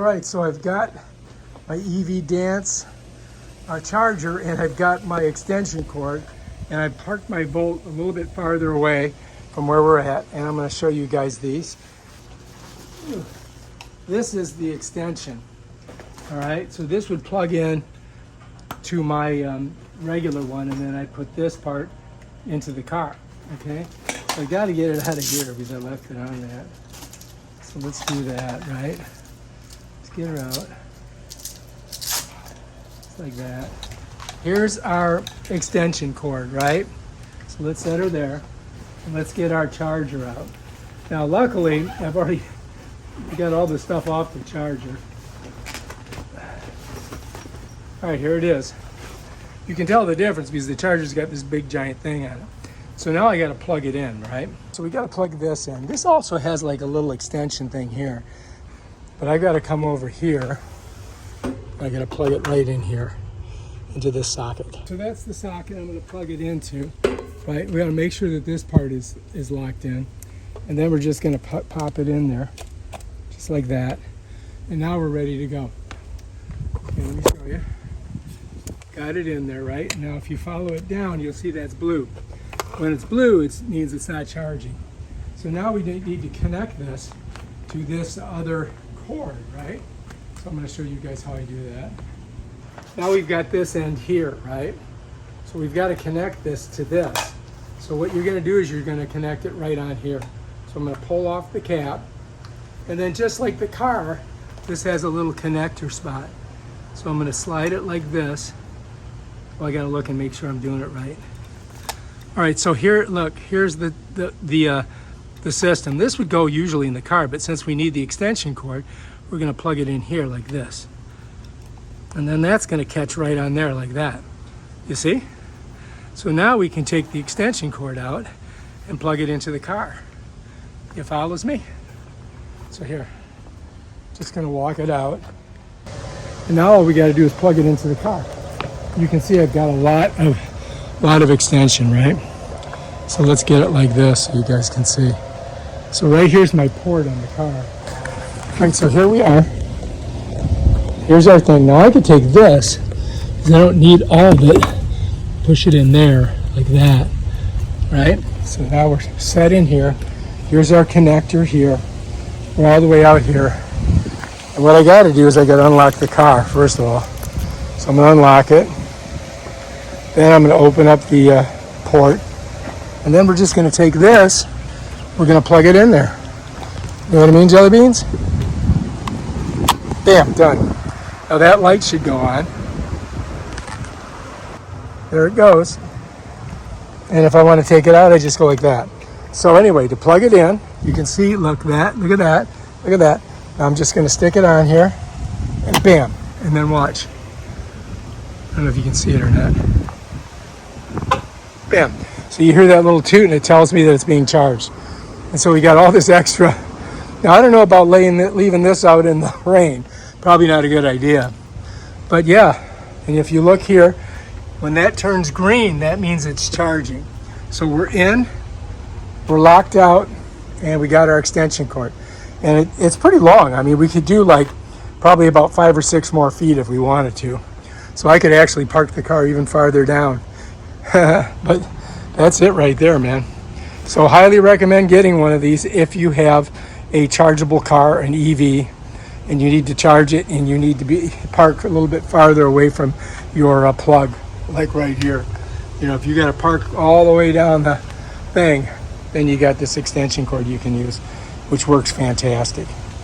All right, so I've got my EVDance charger, and I've got my extension cord, and I parked my Volt a little bit farther away from where we're at, and I'm going to show you guys these. This is the extension. All right, so this would plug in to my regular one, and then I put this part into the car. Okay, so I got to get it out of here because I left it on that. So let's do that, right? Let's get her out. Just like that. Here's our extension cord, right? So let's set her there, and let's get our charger out. Now, luckily, I've already got all the stuff off the charger. All right, here it is. You can tell the difference because the charger's got this big giant thing on it. So now I got to plug it in, right? So we got to plug this in. This also has like a little extension thing here, but I got to come over here. I got to plug it right in here into this socket. So that's the socket I'm going to plug it into, right? We got to make sure that this part is locked in, and then we're just going to pop it in there, just like that. And now we're ready to go. Okay, let me show you. Got it in there, right? Now if you follow it down, you'll see that's blue. When it's blue, it means it's not charging. So now we need to connect this to this other cord, right? So I'm going to show you guys how I do that. Now we've got this end here, right? So we've got to connect this to this. So what you're going to do is you're going to connect it right on here. So I'm going to pull off the cap, and then just like the car, this has a little connector spot. So I'm going to slide it like this. Well, I got to look and make sure I'm doing it right. All right, so here, look, here's the system. This would go usually in the car, but since we need the extension cord, we're going to plug it in here like this. And then that's going to catch right on there like that. You see? So now we can take the extension cord out and plug it into the car. You follows me? So here, just going to walk it out. And now all we got to do is plug it into the car. You can see I've got a lot of extension, right? So let's get it like this so you guys can see. So right here's my port on the car. All right, so here we are. Here's our thing. Now I could take this, because I don't need all of it, push it in there like that, right? So now we're set in here. Here's our connector here. We're all the way out here. And what I got to do is I got to unlock the car, first of all. So I'm going to unlock it. Then I'm going to open up the port. And then we're just going to take this. We're going to plug it in there. You know what I mean, jelly beans? Bam, done. Now that light should go on. There it goes. And if I want to take it out, I just go like that. So anyway, to plug it in, you can see, look at that. Look at that. Now I'm just going to stick it on here. And bam. And then watch. I don't know if you can see it or not. Bam. So you hear that little toot and it tells me that it's being charged. And so we got all this extra. Now I don't know about leaving this out in the rain. Probably not a good idea. But yeah, and if you look here, when that turns green, that means it's charging. So we're in, we're locked out, and we got our extension cord. And it's pretty long. I mean, we could do like probably about 5 or 6 more feet if we wanted to. So I could actually park the car even farther down. But that's it right there, man. So highly recommend getting one of these if you have a chargeable car, an EV, and you need to charge it and you need to be parked a little bit farther away from your plug, like right here. You know, if you got to park all the way down the thing, then you got this extension cord you can use, which works fantastic.